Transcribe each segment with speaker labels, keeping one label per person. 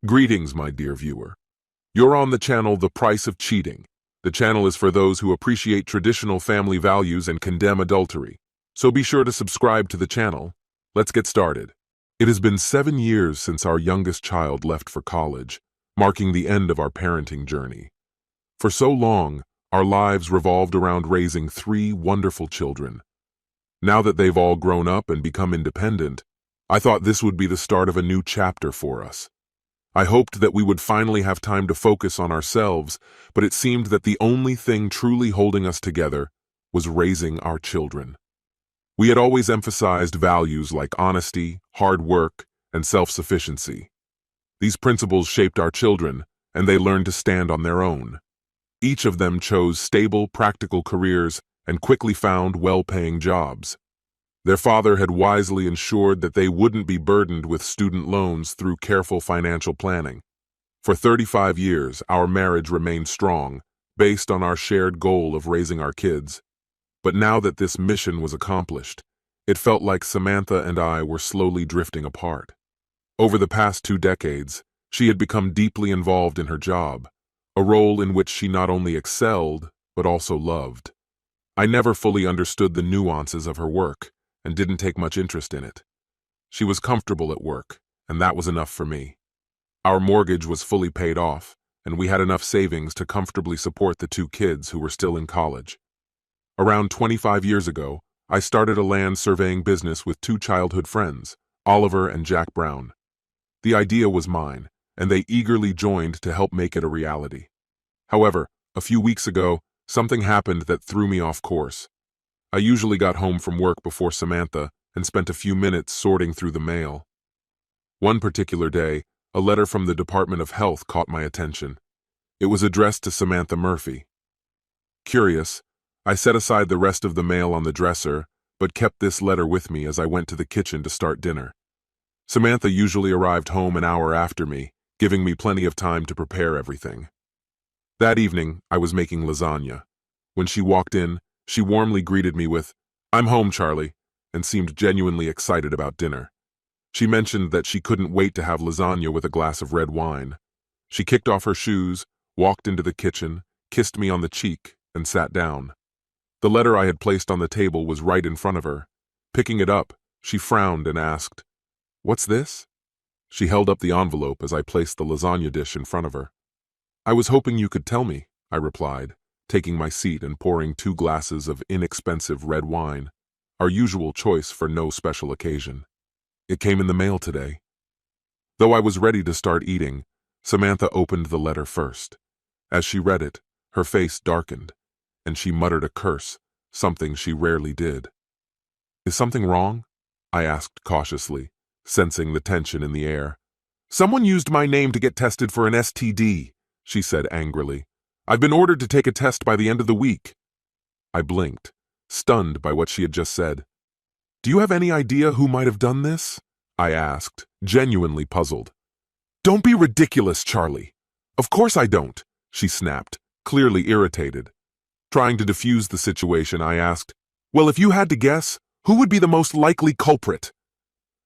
Speaker 1: Greetings, my dear viewer. You're on the channel The Price of Cheating. The channel is for those who appreciate traditional family values and condemn adultery. So be sure to subscribe to the channel. Let's get started. It has been 7 years since our youngest child left for college, marking the end of our parenting journey. For so long, our lives revolved around raising 3 wonderful children. Now that they've all grown up and become independent, I thought this would be the start of a new chapter for us. I hoped that we would finally have time to focus on ourselves, but it seemed that the only thing truly holding us together was raising our children. We had always emphasized values like honesty, hard work, and self-sufficiency. These principles shaped our children, and they learned to stand on their own. Each of them chose stable, practical careers and quickly found well-paying jobs. Their father had wisely ensured that they wouldn't be burdened with student loans through careful financial planning. For 35 years, our marriage remained strong, based on our shared goal of raising our kids. But now that this mission was accomplished, it felt like Samantha and I were slowly drifting apart. Over the past 2 decades, she had become deeply involved in her job, a role in which she not only excelled, but also loved. I never fully understood the nuances of her work, and didn't take much interest in it. She was comfortable at work, and that was enough for me. Our mortgage was fully paid off, and we had enough savings to comfortably support the 2 kids who were still in college. Around 25 years ago, I started a land surveying business with 2 childhood friends, Oliver and Jack Brown. The idea was mine, and they eagerly joined to help make it a reality. However, a few weeks ago, something happened that threw me off course. I usually got home from work before Samantha and spent a few minutes sorting through the mail. One particular day, a letter from the Department of Health caught my attention. It was addressed to Samantha Murphy. Curious, I set aside the rest of the mail on the dresser, but kept this letter with me as I went to the kitchen to start dinner. Samantha usually arrived home an hour after me, giving me plenty of time to prepare everything. That evening, I was making lasagna. When she walked in, she warmly greeted me with, "I'm home, Charlie," and seemed genuinely excited about dinner. She mentioned that she couldn't wait to have lasagna with a glass of red wine. She kicked off her shoes, walked into the kitchen, kissed me on the cheek, and sat down. The letter I had placed on the table was right in front of her. Picking it up, she frowned and asked, "What's this?" She held up the envelope as I placed the lasagna dish in front of her. "I was hoping you could tell me," I replied, taking my seat and pouring 2 glasses of inexpensive red wine, our usual choice for no special occasion. "It came in the mail today." Though I was ready to start eating, Samantha opened the letter first. As she read it, her face darkened, and she muttered a curse, something she rarely did. "Is something wrong?" I asked cautiously, sensing the tension in the air. "Someone used my name to get tested for an STD," she said angrily. "I've been ordered to take a test by the end of the week." I blinked, stunned by what she had just said. "Do you have any idea who might have done this?" I asked, genuinely puzzled. "Don't be ridiculous, Charlie." "Of course I don't," she snapped, clearly irritated. Trying to defuse the situation, I asked, "Well, if you had to guess, who would be the most likely culprit?"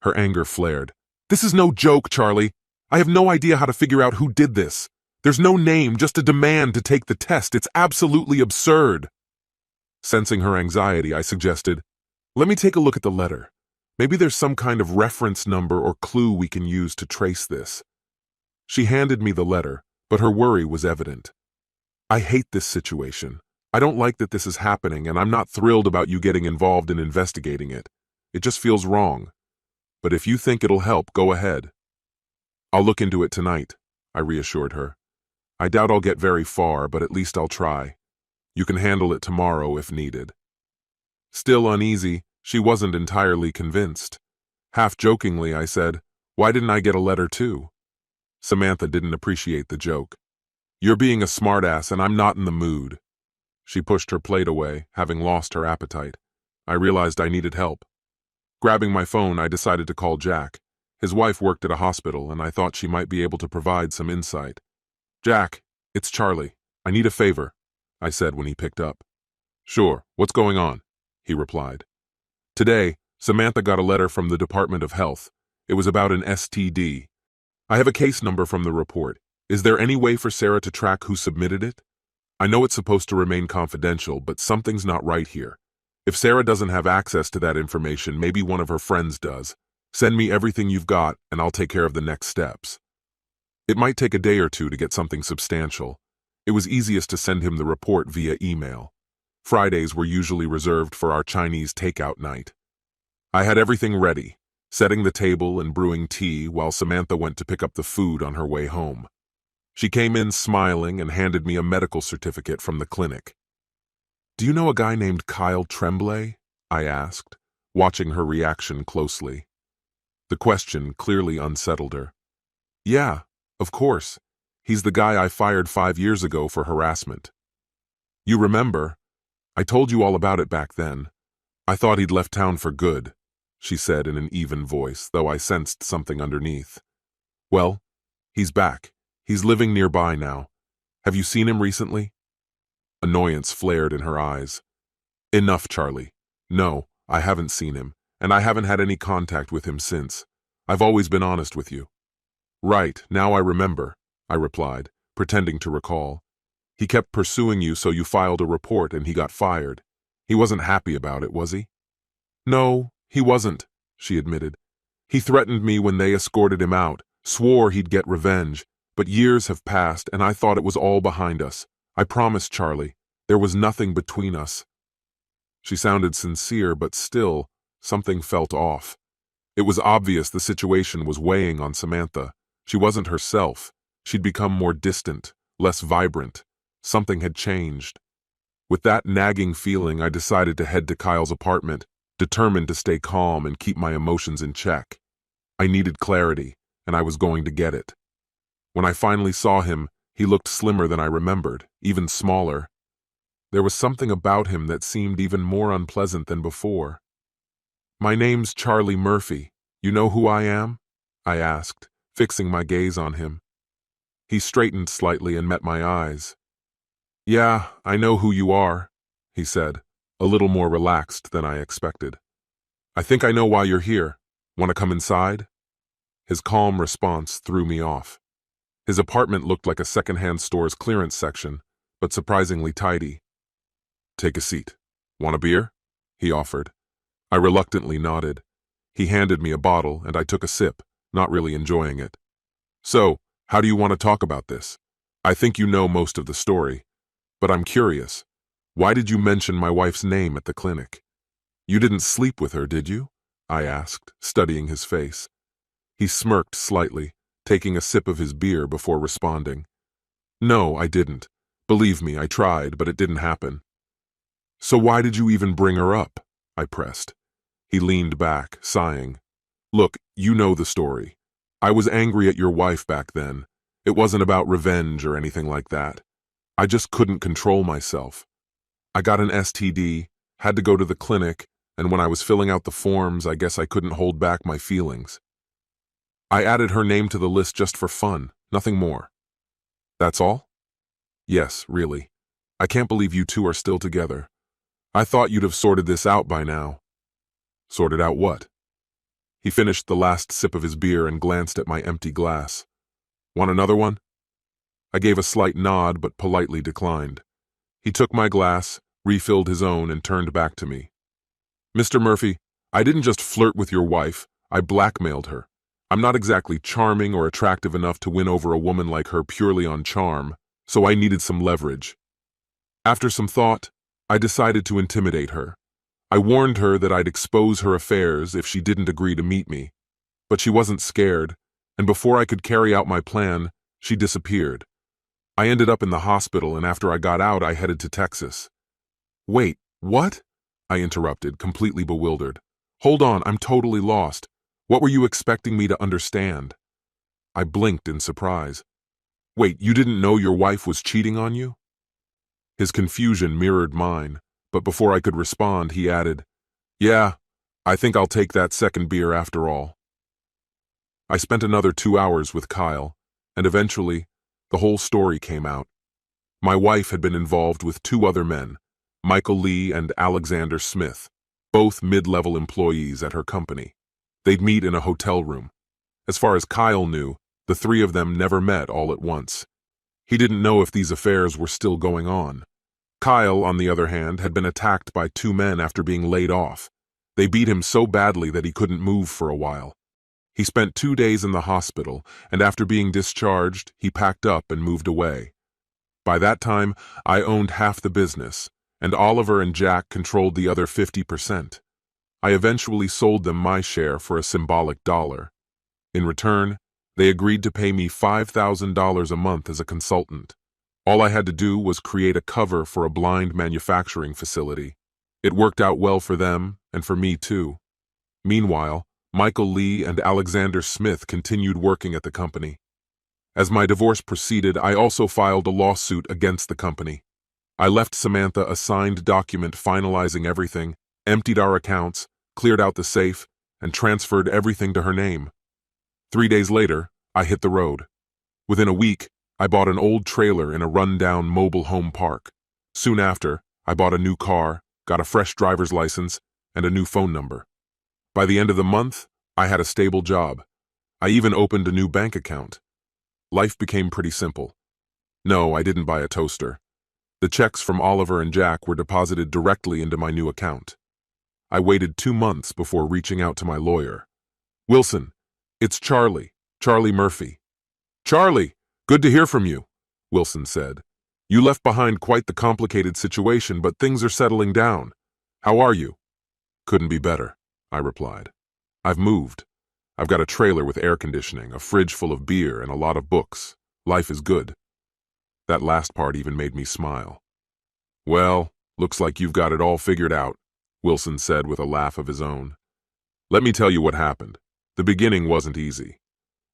Speaker 1: Her anger flared. "This is no joke, Charlie. I have no idea how to figure out who did this. There's no name, just a demand to take the test. It's absolutely absurd." Sensing her anxiety, I suggested, "Let me take a look at the letter. Maybe there's some kind of reference number or clue we can use to trace this." She handed me the letter, but her worry was evident. "I hate this situation. I don't like that this is happening, and I'm not thrilled about you getting involved in investigating it. It just feels wrong. But if you think it'll help, go ahead." "I'll look into it tonight," I reassured her. "I doubt I'll get very far, but at least I'll try. You can handle it tomorrow if needed." Still uneasy, she wasn't entirely convinced. Half jokingly, I said, "Why didn't I get a letter too?" Samantha didn't appreciate the joke. "You're being a smartass, and I'm not in the mood." She pushed her plate away, having lost her appetite. I realized I needed help. Grabbing my phone, I decided to call Jack. His wife worked at a hospital, and I thought she might be able to provide some insight. "Jack, it's Charlie. I need a favor," I said when he picked up. "Sure, what's going on?" he replied. "Today, Samantha got a letter from the Department of Health. It was about an STD. I have a case number from the report. Is there any way for Sarah to track who submitted it? I know it's supposed to remain confidential, but something's not right here. If Sarah doesn't have access to that information, maybe one of her friends does. Send me everything you've got, and I'll take care of the next steps. It might take a day or two to get something substantial. It was easiest to send him the report via email. Fridays were usually reserved for our Chinese takeout night. I had everything ready, setting the table and brewing tea while Samantha went to pick up the food on her way home. She came in smiling and handed me a medical certificate from the clinic. "Do you know a guy named Kyle Tremblay?" I asked, watching her reaction closely. The question clearly unsettled her. "Yeah, of course. He's the guy I fired 5 years ago for harassment. You remember? I told you all about it back then. I thought he'd left town for good," she said in an even voice, though I sensed something underneath. "Well, he's back. He's living nearby now. Have you seen him recently?" Annoyance flared in her eyes. "Enough, Charlie. No, I haven't seen him, and I haven't had any contact with him since. I've always been honest with you." "Right, now I remember," I replied, pretending to recall. "He kept pursuing you, so you filed a report and he got fired. He wasn't happy about it, was he?" "No, he wasn't," she admitted. "He threatened me when they escorted him out, swore he'd get revenge, but years have passed and I thought it was all behind us. I promise, Charlie, there was nothing between us." She sounded sincere, but still, something felt off. It was obvious the situation was weighing on Samantha. She wasn't herself. She'd become more distant, less vibrant. Something had changed. With that nagging feeling, I decided to head to Kyle's apartment, determined to stay calm and keep my emotions in check. I needed clarity, and I was going to get it. When I finally saw him, he looked slimmer than I remembered, even smaller. There was something about him that seemed even more unpleasant than before. "My name's Charlie Murphy. You know who I am?" I asked, fixing my gaze on him. He straightened slightly and met my eyes. "Yeah, I know who you are," he said, a little more relaxed than I expected. "I think I know why you're here. Want to come inside?" His calm response threw me off. His apartment looked like a secondhand store's clearance section, but surprisingly tidy. "Take a seat. Want a beer?" he offered. I reluctantly nodded. He handed me a bottle, and I took a sip, not really enjoying it. "So, how do you want to talk about this? I think you know most of the story, but I'm curious. Why did you mention my wife's name at the clinic? You didn't sleep with her, did you?" I asked, studying his face. He smirked slightly, taking a sip of his beer before responding. "No, I didn't. Believe me, I tried, but it didn't happen." "So why did you even bring her up?" I pressed. He leaned back, sighing. "Look, you know the story. I was angry at your wife back then. It wasn't about revenge or anything like that. I just couldn't control myself. I got an STD, had to go to the clinic, and when I was filling out the forms, I guess I couldn't hold back my feelings. I added her name to the list just for fun, nothing more." "That's all?" "Yes, really. I can't believe you two are still together. I thought you'd have sorted this out by now." "Sorted out what?" He finished the last sip of his beer and glanced at my empty glass. "Want another one?" I gave a slight nod but politely declined. He took my glass, refilled his own, and turned back to me. "Mr. Murphy, I didn't just flirt with your wife, I blackmailed her. I'm not exactly charming or attractive enough to win over a woman like her purely on charm, so I needed some leverage. After some thought, I decided to intimidate her. I warned her that I'd expose her affairs if she didn't agree to meet me. But she wasn't scared, and before I could carry out my plan, she disappeared. I ended up in the hospital, and after I got out, I headed to Texas." "Wait, what?" I interrupted, completely bewildered. "Hold on, I'm totally lost. What were you expecting me to understand?" I blinked in surprise. "Wait, you didn't know your wife was cheating on you?" His confusion mirrored mine, but before I could respond, he added, "Yeah, I think I'll take that second beer after all." I spent another 2 hours with Kyle, and eventually, the whole story came out. My wife had been involved with 2 other men, Michael Lee and Alexander Smith, both mid-level employees at her company. They'd meet in a hotel room. As far as Kyle knew, The three of them never met all at once. He didn't know if these affairs were still going on. Kyle, on the other hand, had been attacked by two men after being laid off. They beat him so badly that he couldn't move for a while. He spent 2 days in the hospital, and after being discharged, he packed up and moved away. By that time, I owned half the business, and Oliver and Jack controlled the other 50%. I eventually sold them my share for a symbolic $1. In return, they agreed to pay me $5,000 a month as a consultant. All I had to do was create a cover for a blind manufacturing facility. It worked out well for them, and for me too. Meanwhile, Michael Lee and Alexander Smith continued working at the company. As my divorce proceeded, I also filed a lawsuit against the company. I left Samantha a signed document finalizing everything, emptied our accounts, cleared out the safe, and transferred everything to her name. 3 days later, I hit the road. Within a week, I bought an old trailer in a run-down mobile home park. Soon after, I bought a new car, got a fresh driver's license, and a new phone number. By the end of the month, I had a stable job. I even opened a new bank account. Life became pretty simple. No, I didn't buy a toaster. The checks from Oliver and Jack were deposited directly into my new account. I waited 2 months before reaching out to my lawyer. "Wilson, it's Charlie Murphy." "Charlie, good to hear from you," Wilson said. "You left behind quite the complicated situation, but things are settling down. How are you?" "Couldn't be better," I replied. "I've moved. I've got a trailer with air conditioning, a fridge full of beer, and a lot of books. Life is good." That last part even made me smile. "Well, looks like you've got it all figured out," Wilson said with a laugh of his own. "Let me tell you what happened. The beginning wasn't easy.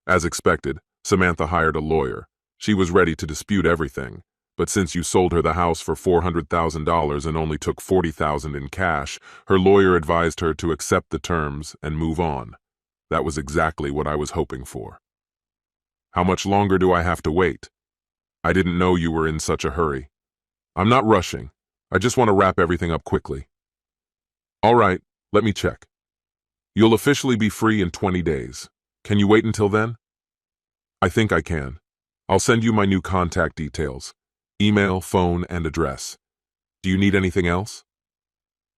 Speaker 1: As expected, Samantha hired a lawyer. She was ready to dispute everything, but since you sold her the house for $400,000 and only took $40,000 in cash, her lawyer advised her to accept the terms and move on. That was exactly what I was hoping for." "How much longer do I have to wait?" "I didn't know you were in such a hurry." "I'm not rushing. I just want to wrap everything up quickly." "All right, let me check. You'll officially be free in 20 days. Can you wait until then?" "I think I can. I'll send you my new contact details. Email, phone, and address. Do you need anything else?"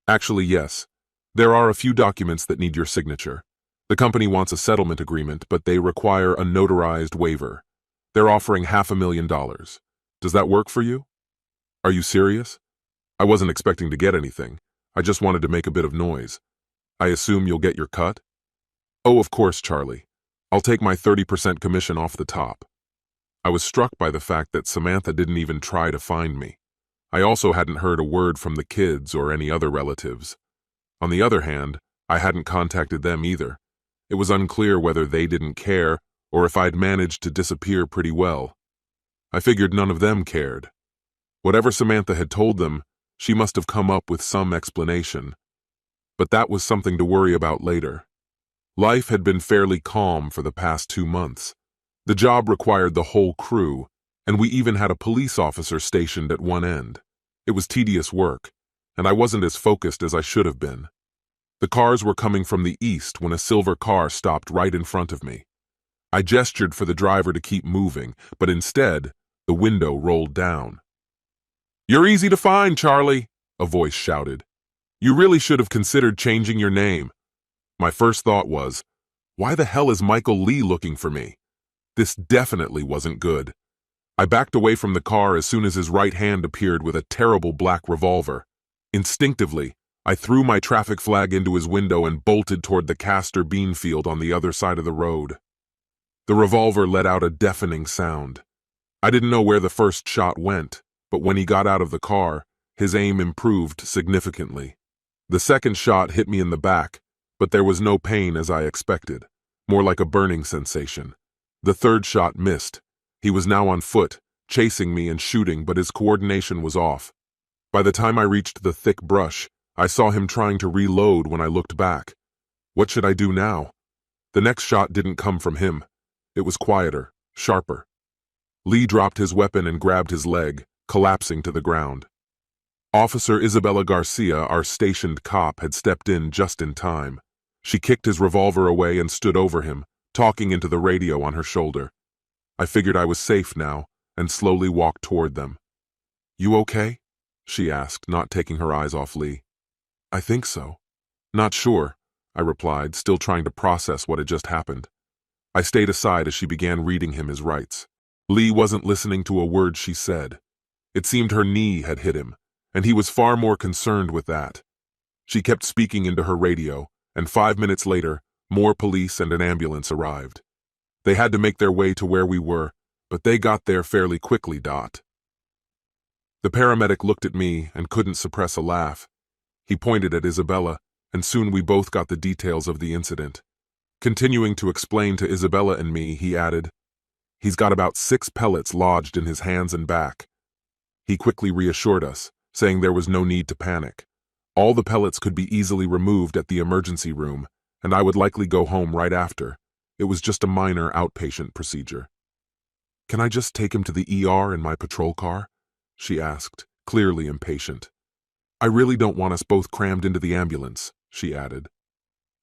Speaker 1: "Actually, yes. There are a few documents that need your signature. The company wants a settlement agreement, but they require a notarized waiver. They're offering $500,000. Does that work for you?" "Are you serious? I wasn't expecting to get anything. I just wanted to make a bit of noise. I assume you'll get your cut?" "Oh, of course, Charlie. I'll take my 30% commission off the top." I was struck by the fact that Samantha didn't even try to find me. I also hadn't heard a word from the kids or any other relatives. On the other hand, I hadn't contacted them either. It was unclear whether they didn't care or if I'd managed to disappear pretty well. I figured none of them cared. Whatever Samantha had told them, she must have come up with some explanation. But that was something to worry about later. Life had been fairly calm for the past 2 months. The job required the whole crew, and we even had a police officer stationed at one end. It was tedious work, and I wasn't as focused as I should have been. The cars were coming from the east when a silver car stopped right in front of me. I gestured for the driver to keep moving, but instead, the window rolled down. "You're easy to find, Charlie," a voice shouted. "You really should have considered changing your name." My first thought was, why the hell is Michael Lee looking for me? This definitely wasn't good. I backed away from the car as soon as his right hand appeared with a terrible black revolver. Instinctively, I threw my traffic flag into his window and bolted toward the castor bean field on the other side of the road. The revolver let out a deafening sound. I didn't know where the first shot went, but when he got out of the car, his aim improved significantly. The second shot hit me in the back, but there was no pain as I expected, more like a burning sensation. The third shot missed. He was now on foot, chasing me and shooting, but his coordination was off. By the time I reached the thick brush, I saw him trying to reload when I looked back. What should I do now? The next shot didn't come from him. It was quieter, sharper. Lee dropped his weapon and grabbed his leg, collapsing to the ground. Officer Isabella Garcia, our stationed cop, had stepped in just in time. She kicked his revolver away and stood over him, talking into the radio on her shoulder. I figured I was safe now and slowly walked toward them. "You okay?" she asked, not taking her eyes off Lee. "I think so." "Not sure," I replied, still trying to process what had just happened. I stayed aside as she began reading him his rights. Lee wasn't listening to a word she said. It seemed her knee had hit him, and he was far more concerned with that. She kept speaking into her radio, and 5 minutes later, more police and an ambulance arrived. They had to make their way to where we were, but they got there fairly quickly. The paramedic looked at me and couldn't suppress a laugh. He pointed at Isabella, and soon we both got the details of the incident. Continuing to explain to Isabella and me, he added, "He's got about 6 pellets lodged in his hands and back." He quickly reassured us, saying there was no need to panic. All the pellets could be easily removed at the emergency room, and I would likely go home right after. It was just a minor outpatient procedure. "Can I just take him to the ER in my patrol car?" she asked, clearly impatient. "I really don't want us both crammed into the ambulance," she added.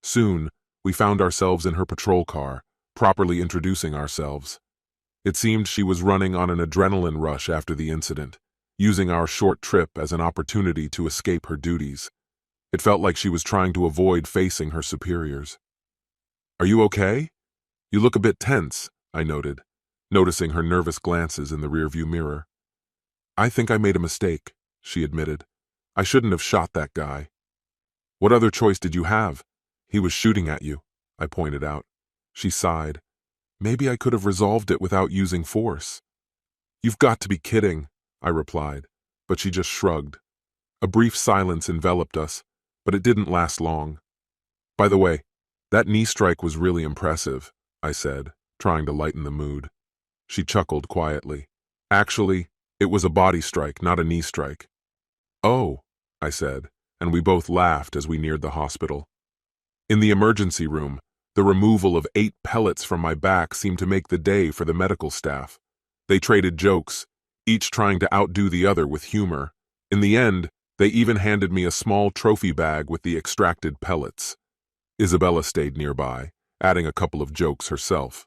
Speaker 1: Soon, we found ourselves in her patrol car, properly introducing ourselves. It seemed she was running on an adrenaline rush after the incident, using our short trip as an opportunity to escape her duties. It felt like she was trying to avoid facing her superiors. "Are you okay? You look a bit tense," I noted, noticing her nervous glances in the rearview mirror. "I think I made a mistake," she admitted. "I shouldn't have shot that guy." "What other choice did you have? He was shooting at you," I pointed out. She sighed. "Maybe I could have resolved it without using force." "You've got to be kidding," I replied, but she just shrugged. A brief silence enveloped us, but it didn't last long. "By the way, that knee strike was really impressive," I said, trying to lighten the mood. She chuckled quietly. "Actually, it was a body strike, not a knee strike." "Oh," I said, and we both laughed as we neared the hospital. In the emergency room, the removal of 8 pellets from my back seemed to make the day for the medical staff. They traded jokes, each trying to outdo the other with humor. In the end, they even handed me a small trophy bag with the extracted pellets. Isabella stayed nearby, adding a couple of jokes herself.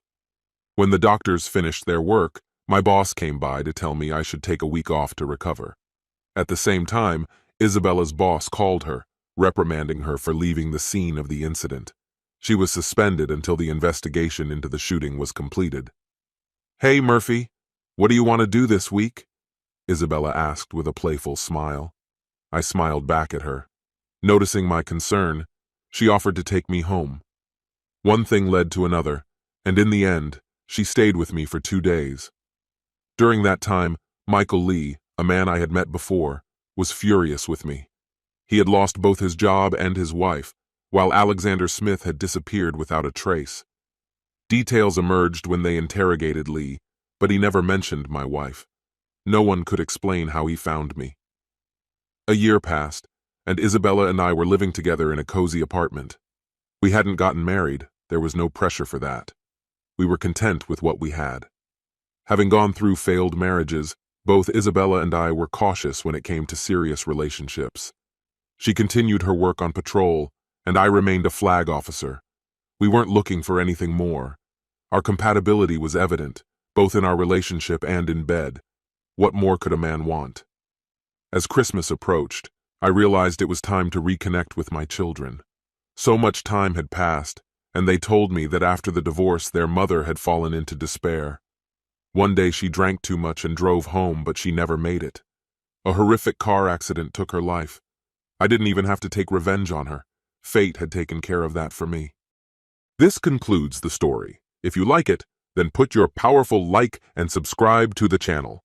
Speaker 1: When the doctors finished their work, my boss came by to tell me I should take a week off to recover. At the same time, Isabella's boss called her, reprimanding her for leaving the scene of the incident. She was suspended until the investigation into the shooting was completed. "Hey, Murphy, what do you want to do this week?" Isabella asked with a playful smile. I smiled back at her. Noticing my concern, she offered to take me home. One thing led to another, and in the end, she stayed with me for 2 days. During that time, Michael Lee, a man I had met before, was furious with me. He had lost both his job and his wife, while Alexander Smith had disappeared without a trace. Details emerged when they interrogated Lee, but he never mentioned my wife. No one could explain how he found me. A year passed, and Isabella and I were living together in a cozy apartment. We hadn't gotten married, there was no pressure for that. We were content with what we had. Having gone through failed marriages, both Isabella and I were cautious when it came to serious relationships. She continued her work on patrol, and I remained a flag officer. We weren't looking for anything more. Our compatibility was evident, both in our relationship and in bed. What more could a man want? As Christmas approached, I realized it was time to reconnect with my children. So much time had passed, and they told me that after the divorce their mother had fallen into despair. One day she drank too much and drove home, but she never made it. A horrific car accident took her life. I didn't even have to take revenge on her. Fate had taken care of that for me. This concludes the story. If you like it, then put your powerful like and subscribe to the channel.